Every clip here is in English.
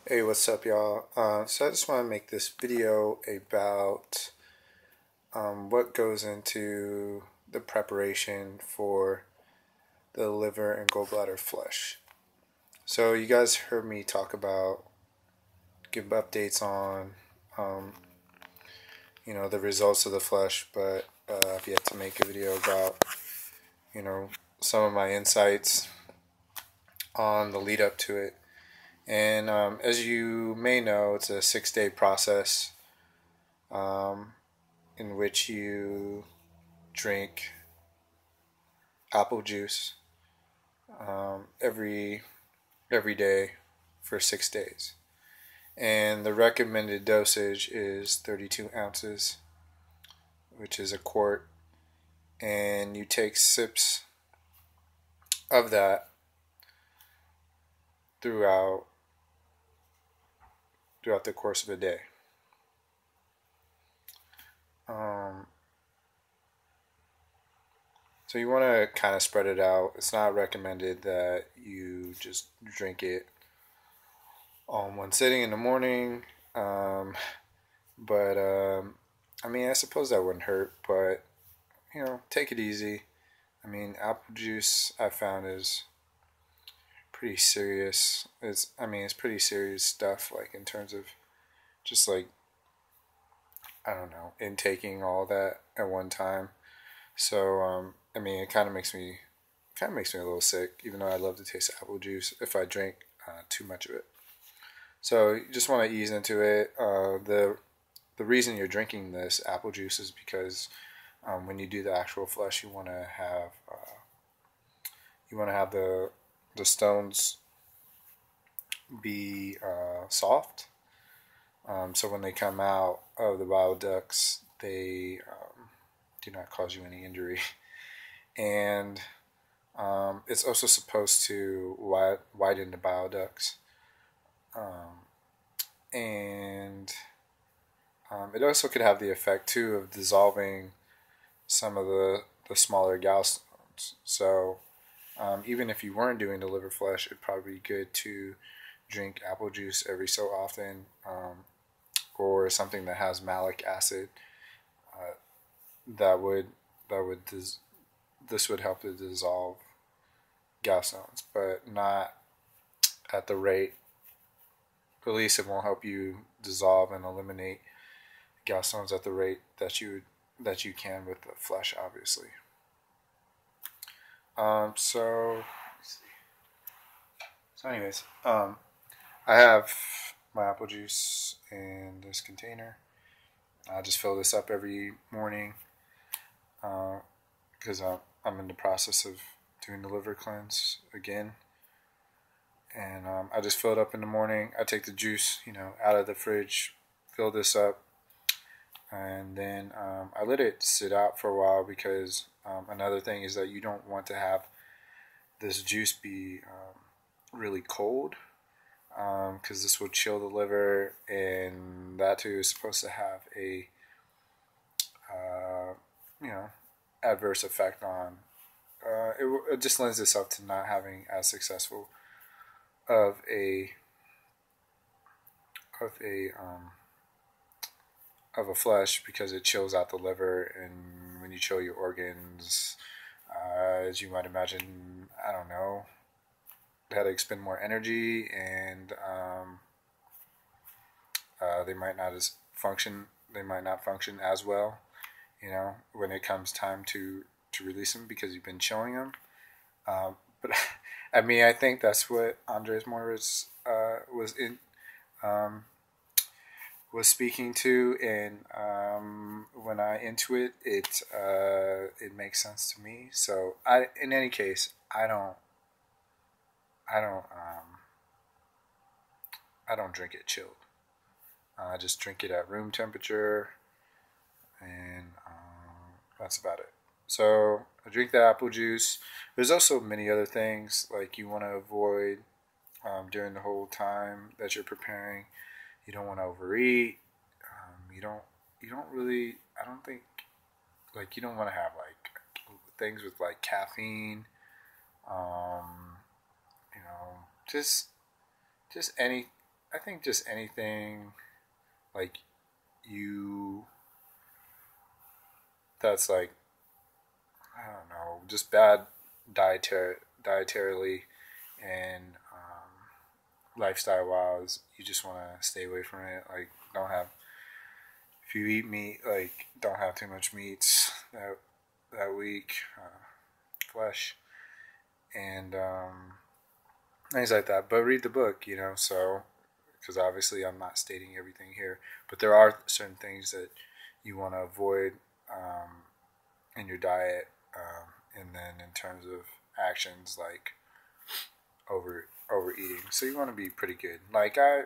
Hey, what's up, y'all? So I just want to make this video about what goes into the preparation for the liver and gallbladder flush. So you guys heard me give updates on, um, the results of the flush, but I've yet to make a video about, you know, some of my insights on the lead up to it. And as you may know, it's a 6-day process. In which you drink apple juice every day for 6 days, and the recommended dosage is 32 ounces, which is a quart, and you take sips of that throughout the course of a day. So you want to kind of spread it out. It's not recommended that you just drink it all in one sitting in the morning. But I mean, I suppose that wouldn't hurt. But take it easy. I mean, apple juice I found is pretty serious. It's pretty serious stuff. Like in terms of just like I don't know, intaking all that at one time. So I mean, it kind of makes me a little sick, even though I love the taste of apple juice if I drink too much of it. So you just want to ease into it. The reason you're drinking this apple juice is because when you do the actual flush, you want to have the stones be soft. So when they come out of the bile ducts, they do not cause you any injury. And it's also supposed to widen the bile ducts. And it also could have the effect too of dissolving some of the smaller gallstones. So even if you weren't doing the liver flush, it'd probably be good to drink apple juice every so often, or something that has malic acid. Uh, that would this would help to dissolve gallstones, but not at the rate. At least it won't help you dissolve and eliminate gallstones at the rate that you can with the flesh, obviously. So let's see. So, anyways, I have my apple juice in this container. I just fill this up every morning because I'm in the process of doing the liver cleanse again. And I just fill it up in the morning. I take the juice, out of the fridge, fill this up, and then I let it sit out for a while because another thing is that you don't want to have this juice be really cold because this will chill the liver, and that too is supposed to have a adverse effect on. It just lends itself to not having as successful of a of a of a flush because it chills out the liver, and when you chill your organs, as you might imagine, I don't know, how to expend more energy, and they might not as function. They might not function as well, when it comes time to release them because you've been chilling them. But I mean, I think that's what Andres Morris was speaking to, and when I intuit it, it makes sense to me. So in any case, I don't drink it chilled. I just drink it at room temperature, and that's about it. So I drink the apple juice. There's also many other things like you want to avoid during the whole time that you're preparing. You don't want to overeat. You don't really. I don't think like you don't want to have like things with like caffeine. Um, just any I think just anything like you that's like, I don't know, just bad dietarily and lifestyle wise, you just want to stay away from it. Like, don't have, if you eat meat, like, don't have too much meats that week, flesh, and things like that. But read the book, so, because obviously I'm not stating everything here, but there are certain things that you want to avoid in your diet, and then in terms of actions like overeating. So you want to be pretty good. Like I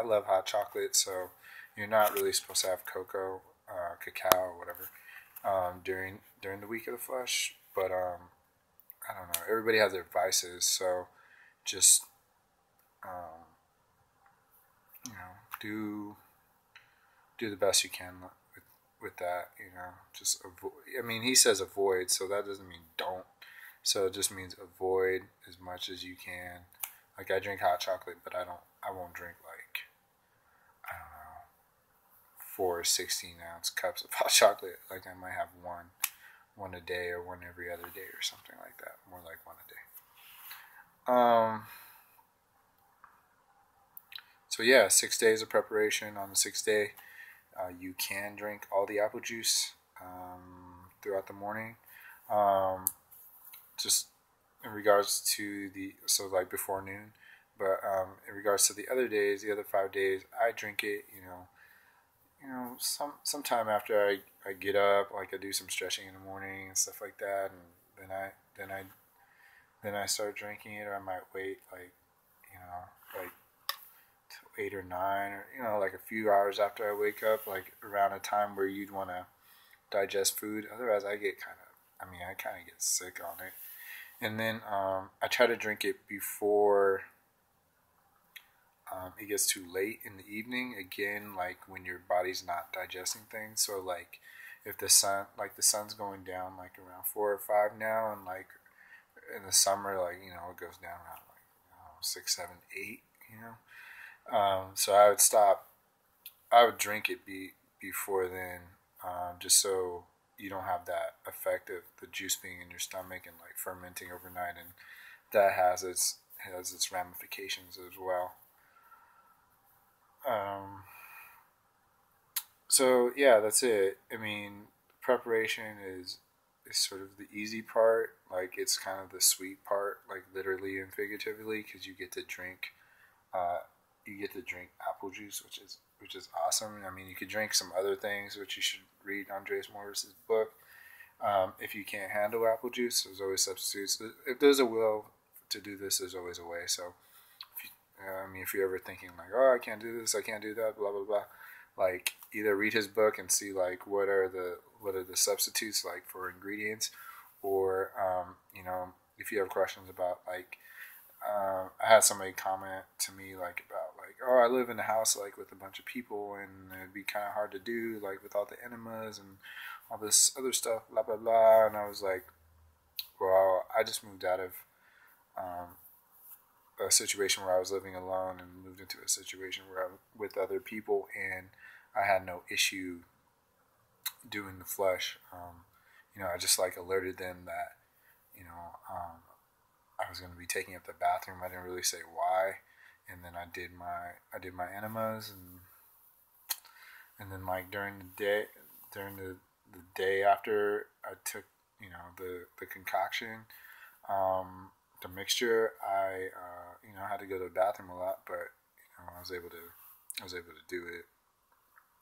love hot chocolate, so you're not really supposed to have cacao or whatever during the week of the flesh. But I don't know. Everybody has their vices, so just um, do the best you can with that. Just avoid. I mean, he says avoid, so that doesn't mean don't. So it just means avoid as much as you can. Like, I drink hot chocolate, but I won't drink like, I don't know, 4 16-ounce cups of hot chocolate. Like, I might have one a day or one every other day or something like that. More like one a day. So yeah, 6 days of preparation. On the sixth day, you can drink all the apple juice throughout the morning. Just in regards to so like before noon, but in regards to the other days, the other 5 days, I drink it. Sometime after I get up, like I do some stretching in the morning and stuff like that, and then I start drinking it, or I might wait like 8 or 9, or like a few hours after I wake up, like around a time where you'd want to digest food. Otherwise, I kind of get sick on it. And then I try to drink it before it gets too late in the evening. Again, like when your body's not digesting things. So like if the sun's going down like around 4 or 5 now, and like in the summer, like it goes down around like 6, 7, 8. So I would stop. I would drink it before then, just so you don't have that effect of the juice being in your stomach and like fermenting overnight, and that has its ramifications as well. So yeah, that's it. I mean, preparation is sort of the easy part. Like, it's kind of the sweet part, like literally and figuratively, because uh, you get to drink apple juice, which is awesome. I mean, you could drink some other things, which you should read Andreas Morris's book. If you can't handle apple juice, there's always substitutes. If there's a will to do this, there's always a way. So, if you're ever thinking like, oh, I can't do this, I can't do that, blah blah blah, like either read his book and see like what are the substitutes like for ingredients, or if you have questions about like, I had somebody comment to me like about like, oh, I live in a house like with a bunch of people, and it'd be kind of hard to do like with all the enemas and all this other stuff, blah blah blah. And I was like, well, I just moved out of um, a situation where I was living alone and moved into a situation where I'm with other people, and I had no issue doing the flesh. I just like alerted them that I was going to be taking up the bathroom. I didn't really say why, and then I did my enemas, and then like during the day after I took the concoction, the mixture, I had to go to the bathroom a lot, but I was able to do it.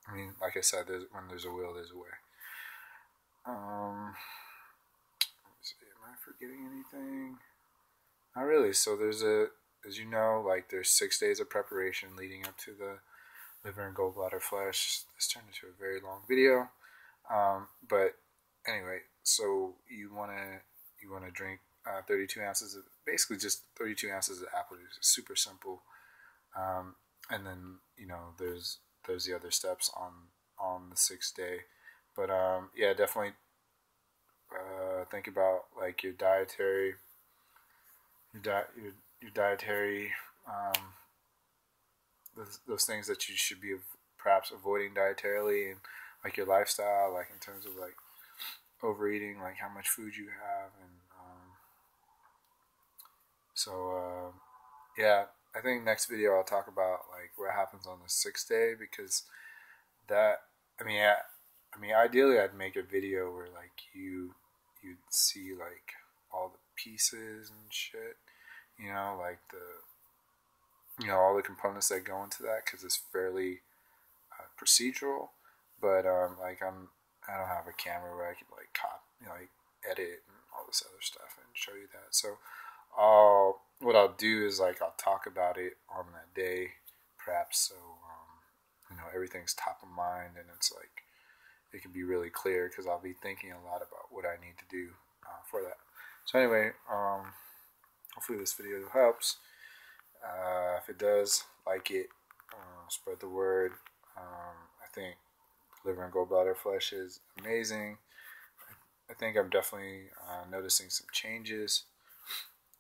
I mean, like I said, when there's a will, there's a way. Let's see, am I forgetting anything? Not really. So as you know, like there's 6 days of preparation leading up to the liver and gallbladder flesh. This turned into a very long video. But anyway, so you wanna drink 32 ounces of, basically just 32 ounces of apple juice. It's super simple. And then there's the other steps on the 6th day. But yeah, definitely think about like your dietary um, those things that you should be perhaps avoiding dietarily, and like your lifestyle, like in terms of like overeating, like how much food you have, and yeah, I think next video I'll talk about like what happens on the 6th day, because that I mean ideally I'd make a video where like you'd see like all the pieces and shit, you know, like all the components that go into that, because it's fairly procedural. But I don't have a camera where I can like like edit and all this other stuff and show you that. So what I'll do is like I'll talk about it on that day, perhaps, so everything's top of mind, and it's like it can be really clear, because I'll be thinking a lot about what I need to do for that. So anyway, hopefully this video helps. If it does, like it, spread the word. I think liver and gallbladder flesh is amazing. I think I'm definitely noticing some changes,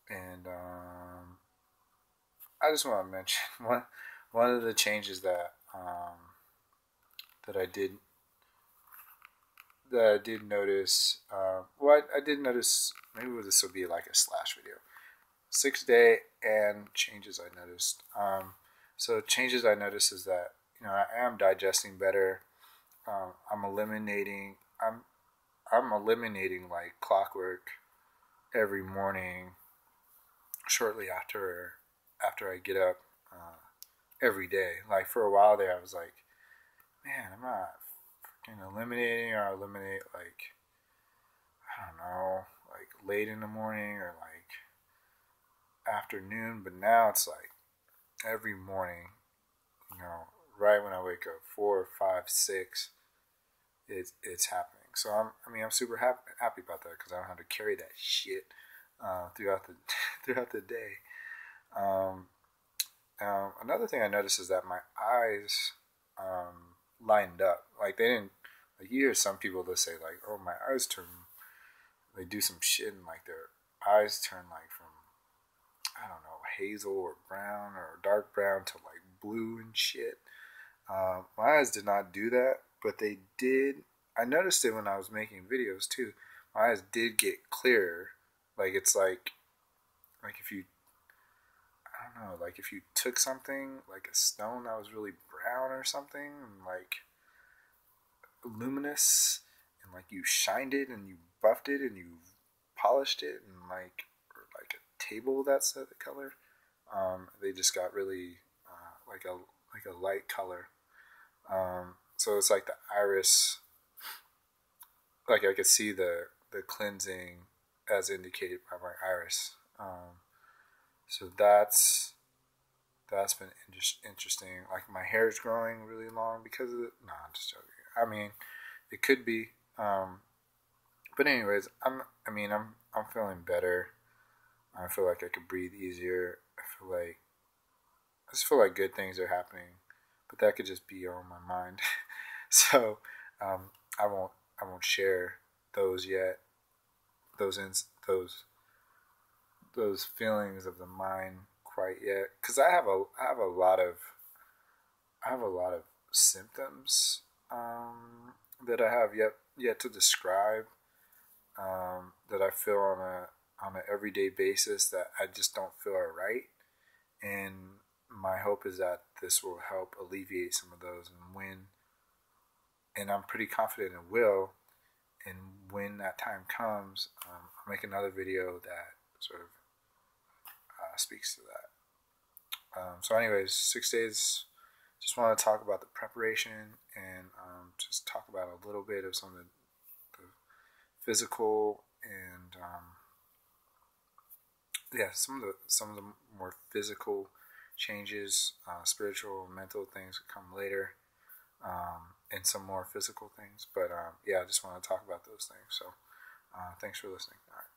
and I just want to mention one of the changes that that I did notice. I did notice. Maybe this will be like a slash video. 6th day and changes I noticed. So changes I noticed is that I am digesting better. I'm eliminating like clockwork every morning shortly after I get up every day. Like for a while there I was like, man, I'm not freaking eliminating, or eliminate like, I don't know, like late in the morning or like afternoon. But now it's like every morning, right when I wake up, 4, 5, 6, it's happening. So I'm super happy about that, because I don't have to carry that shit throughout the throughout the day. Another thing I noticed is that my eyes lined up. Like they didn't, like you hear some people that say like, oh, my eyes turn, they do some shit and like their eyes turn like from, I don't know, hazel or brown or dark brown to like blue and shit. My eyes did not do that, but they did. I noticed it when I was making videos too. My eyes did get clearer. Like it's like if you, I don't know, like if you took something like a stone that was really brown or something, and like luminous, and like you shined it and you buffed it and you polished it, and like, or like a table that's the color, they just got really like a light color. So it's like the iris, like I could see the cleansing as indicated by my iris. So that's been interesting. Like my hair is growing really long because of it. No, I'm just joking. I mean, it could be. But anyways, I'm feeling better. I feel like I could breathe easier. I just feel like good things are happening, but that could just be on my mind. So I won't share those yet. Those feelings of the mind quite yet, because I have a lot of symptoms that I have yet to describe, that I feel on an everyday basis that I just don't feel are right, and my hope is that this will help alleviate some of those, and I'm pretty confident it will. And when that time comes, I'll make another video that sort of speaks to that. So anyways, 6 days, just want to talk about the preparation, and just talk about a little bit of some of the physical and some of the more physical changes. Spiritual, mental things will come later, and some more physical things. But yeah, I just want to talk about those things. So thanks for listening. All right.